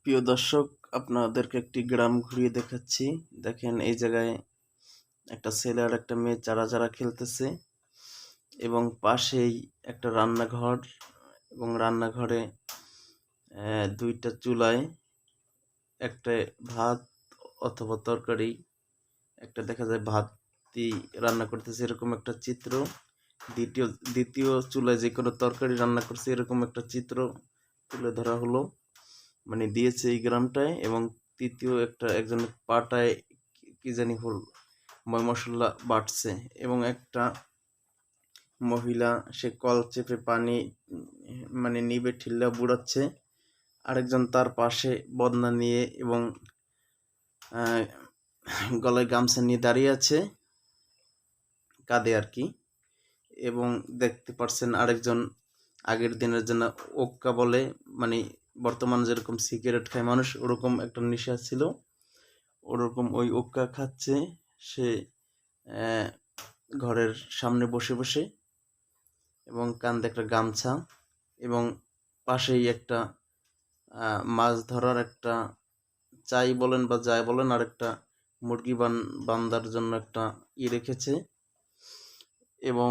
প্রিয় দর্শক, আপনাদেরকে একটি গ্রাম ঘুরিয়ে দেখাচ্ছি। দেখেন, এই জায়গায় একটা ছেলে আর একটা মেয়ে চারা খেলতেছে এবং পাশেই একটা রান্নাঘর এবং রান্নাঘরে দুইটা চুলায় একটা ভাত অথবা তরকারি, একটা দেখা যায় ভাতই রান্না করতেছে এরকম একটা চিত্র। দ্বিতীয় দ্বিতীয় চুলায় যে কোনো তরকারি রান্না করছে এরকম একটা চিত্র তুলে ধরা হলো, মানে দিয়েছে এই গ্রামটায়। এবং তৃতীয় একজন পাটায় কি জানি হল ময় মশলা বাটছে এবং একটা মহিলা সে কল চেপে পানি মানে নিবে ঠিল্লা বুড়াচ্ছে। আরেকজন তার পাশে বদনা নিয়ে এবং আহ, গলায় গামছা নিয়ে দাঁড়িয়ে আছে, কাঁধে আর কি। এবং দেখতে পারছেন আরেকজন আগের দিনের জন্য ওক্কা বলে, মানে বর্তমান যেরকম সিগারেট খায় মানুষ ওরকম একটা নেশা ছিল, ওরকম ওই ওক্কা খাচ্ছে সে আহ, ঘরের সামনে বসে বসে এবং কাঁধে একটা গামছা এবং পাশেই একটা মাছ ধরার একটা চাই বলেন বা যাই বলেন আর একটা মুরগি বান্দার জন্য একটা রেখেছে। এবং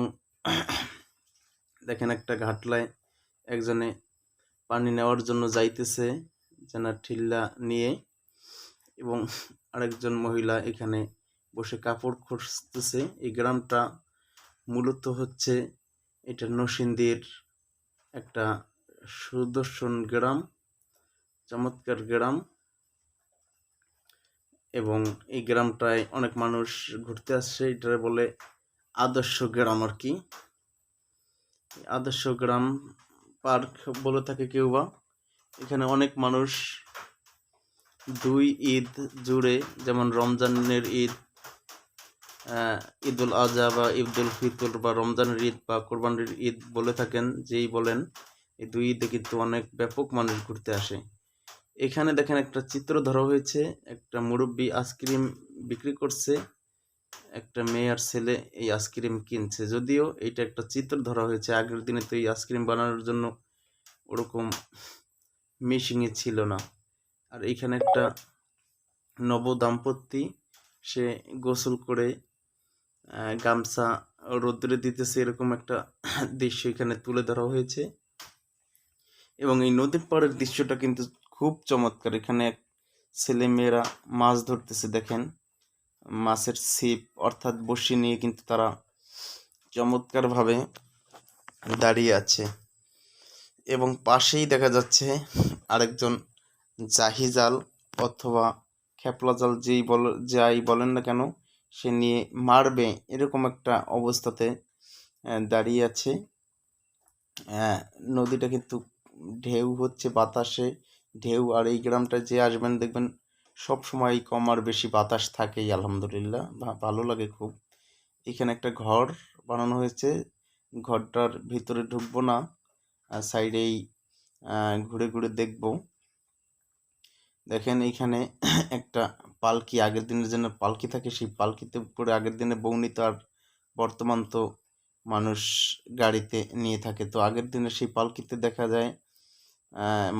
দেখেন একটা ঘাটলায় একজনে পানি নেওয়ার জন্য যাইতেছে যেন ঠিল্লা নিয়ে, এবং আরেকজন মহিলা এখানে বসে কাপড় খুঁজতেছে। এই গ্রামটা মূলত হচ্ছে এটা নরসিংদীর একটা সুদর্শন গ্রাম, চমৎকার গ্রাম। এবং এই গ্রামটায় অনেক মানুষ ঘুরতে আসছে, এটা বলে আদর্শ গ্রাম আর কি। আদর্শ গ্রাম পার্ক বলে থাকে কেউ বা। এখানে অনেক মানুষ দুই ঈদ জুড়ে, যেমন রমজানের ঈদ, ঈদুল আজহা বা ঈদুল ফিতর বা রমজানের ঈদ বা কোরবানির ঈদ বলে থাকেন যেই বলেন, এই দুই ঈদে কিন্তু অনেক ব্যাপক মানুষ ঘুরতে আসে। এখানে দেখেন একটা চিত্র ধরা হয়েছে, একটা মুরব্বী আইসক্রিম বিক্রি করছে, একটা মেয়ে আর ছেলে এই আইসক্রিম কিনছে। যদিও এটা একটা চিত্র ধরা হয়েছে, আগের দিনে তো এই আইসক্রিম বানানোর জন্য ওরকম মেশিনে ছিল না। আর এখানে একটা নব দাম্পত্য সে গোসল করে গামছা রোদ্রে দিতেছে, এরকম একটা দৃশ্য এখানে তুলে ধরা হয়েছে। এবং এই নদীর পাড়ের দৃশ্যটা কিন্তু খুব চমৎকার। এখানে ছেলে মেয়েরা মাছ ধরতেছে, দেখেন মাছের ছিপ অর্থাৎ বড়শি নিয়ে কিন্তু তারা চমৎকারভাবে দাঁড়িয়ে আছে। এবং পাশেই দেখা যাচ্ছে আরেকজন জাহি জাল অথবা খেপলা জাল যাই বলেন না কেন, সে নিয়ে মারবে এরকম একটা অবস্থাতে দাঁড়িয়ে আছে। নদীটা কিন্তু ঢেউ হচ্ছে, বাতাসে ঢেউ। আর এই গ্রামটায় যে আসবেন দেখবেন সব সময় কম আর বেশি বাতাস থাকেই, আলহামদুলিল্লাহ ভালো লাগে খুব। এখানে একটা ঘর বানানো হয়েছে, ঘরটার ভিতরে ঢুকবো না, সাইডেই ঘুরে ঘুরে দেখব। দেখেন এইখানে একটা পালকি, আগের দিনের জন্য পালকি থাকে, সেই পালকিতে করে আগের দিনে বউ নিত, আর বর্তমান তো মানুষ গাড়িতে নিয়ে থাকে। তো আগের দিনে সেই পালকিতে দেখা যায়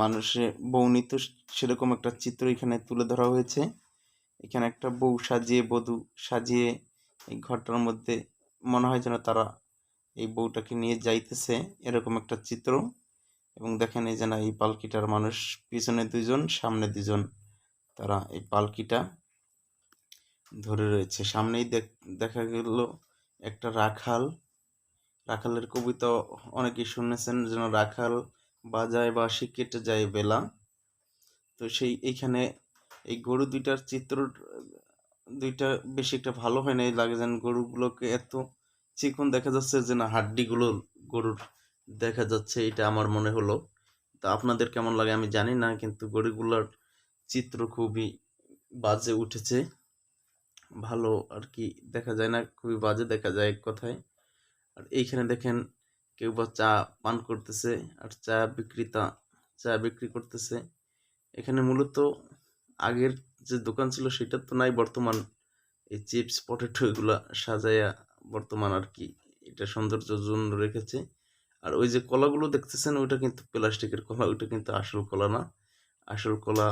মানুষে বউ নিত, সেরকম একটা চিত্র এখানে তুলে ধরা হয়েছে। এখানে একটা বউ সাজিয়ে, বধূ সাজিয়ে এই ঘরটার মধ্যে মনে হয় যেন তারা এই বউটাকে নিয়ে যাইতেছে, এরকম একটা চিত্র। এবং দেখেন এই যেন এই পালকিটার মানুষ পিছনে দুজন সামনে দুজন, তারা এই পালকিটা ধরে রয়েছে। সামনেই দেখা গেল একটা রাখালের কবিতা অনেকেই শুনেছেন, যেন রাখাল বাজায় বাঁশি কেটে যায় বেলা। তো সেই এইখানে এই গরু দুইটার চিত্র দুইটা বেশি একটা ভালো হয় না, লাগে যেন গরুগুলোকে এত চিকন দেখা যাচ্ছে যে না হাড্ডিগুলো গরুর দেখা যাচ্ছে, এটা আমার মনে হলো। তা আপনাদের কেমন লাগে আমি জানি না, কিন্তু গরুগুলোর চিত্র খুবই বাজে উঠেছে, ভালো আর কি দেখা যায় না, খুবই বাজে দেখা যায় এক কথায়। আর এইখানে দেখেন কেউ বা চা পান করতেছে, আর চা বিক্রি করতেছে। এখানে মূলত আগের যে দোকান ছিল সেটা তো নাই, বর্তমান এই চিপস পটেটো এগুলা সাজায়া বর্তমান আর কি এটা সৌন্দর্যের জন্য রেখেছে। আর ওই যে কলাগুলো দেখতেছেন ওইটা কিন্তু প্লাস্টিকের কলা, ওইটা কিন্তু আসল কলা না। আসল কলা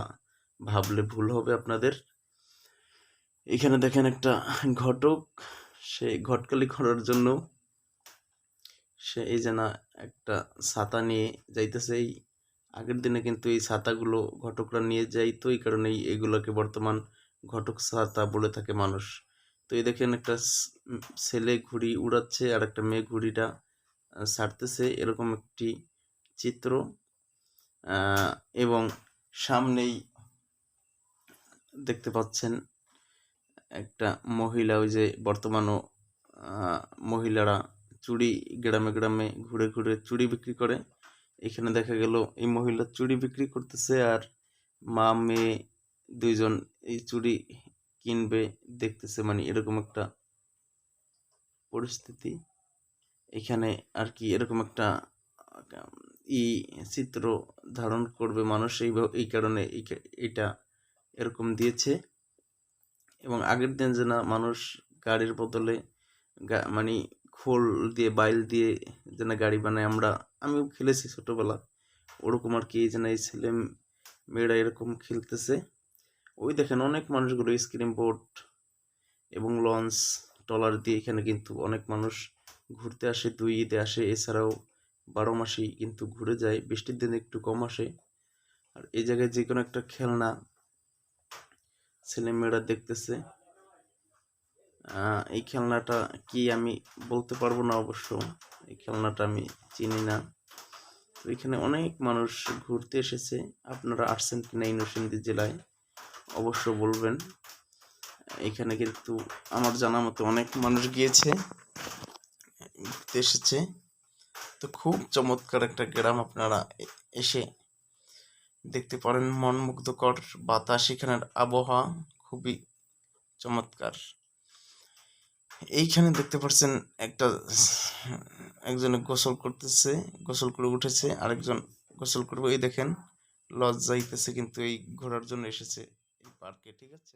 ভাবলে ভুল হবে আপনাদের। এখানে দেখেন একটা ঘটক, সে ঘটকালি করার জন্য সে এই যে না একটা ছাতা নিয়ে যাইতেছে। এই আগের দিনে কিন্তু এই ছাতাগুলো ঘটকরা নিয়ে যাইতো, এই কারণেই এগুলোকে বর্তমান ঘটক ছাতা বলে থাকে মানুষ। তো এই দেখেন একটা ছেলে ঘুড়ি উড়াচ্ছে আর একটা মেয়ে ঘুড়িটা ছাড়তেছে, এরকম একটি চিত্র। এবং সামনেই দেখতে পাচ্ছেন একটা মহিলা, ওই যে বর্তমানও মহিলারা চুড়ি গ্রামে গ্রামে ঘুরে ঘুরে চুড়ি বিক্রি করে। এখানে দেখা গেল এই মহিলা চুড়ি বিক্রি করতেছে আর মা মেয়ে দুইজন এই চুড়ি কিনবে দেখতেছে, মানে এরকম একটা পরিস্থিতি এখানে আর কি। এরকম একটা চিত্র ধারণ করবে মানুষ এই কারণে এটা এরকম দিয়েছে। এবং আগের দিন যে না মানুষ গাড়ির বদলে মানে খোল দিয়ে বাইল দিয়ে যেন গাড়ি বানায়, আমিও খেলেছি ছোটবেলা ওরকম আর কি। এই যে না এই ছেলে মেয়েরা এরকম খেলতেছে। ওই দেখেন অনেক মানুষগুলো স্ক্রিন বোর্ড এবং লঞ্চ ট্রলার দিয়ে এখানে কিন্তু অনেক মানুষ ঘুরতে আসে, 2 ঈদে আসে, এছাড়াও 12 মাসেই কিন্তু ঘুরে যায়, বৃষ্টির দিনে একটু কম আসে। আর এই জায়গায় যে কোনো একটা খেলনা ছেলে মেয়েরা দেখতেছে। এই খেলনাটা কি আমি বলতে পারবো না অবশ্য, এই খেলনাটা আমি চিনি না। তো এখানে অনেক মানুষ ঘুরতে এসেছে। আপনারা আসছেন কিনা এই নরসিংদী জেলায় অবশ্য বলবেন। এখানে কিন্তু আমার জানা মতো অনেক মানুষ গিয়েছে, ঘুরতে এসেছে। তো খুব চমৎকার একটা গ্রাম, আপনারা এসে দেখতে পারেন। মনমুগ্ধকর বাতাস, এখানের আবহাওয়া খুবই চমৎকার। এইখানে দেখতে পাচ্ছেন একজনে গোসল করতেছে, গোসল করে উঠেছে, আরেকজন গোসল করবে। এই দেখেন লজ যাইতেছে, কিন্তু এই ঘোরার জন্য এসেছে এই পার্কে, ঠিক আছে।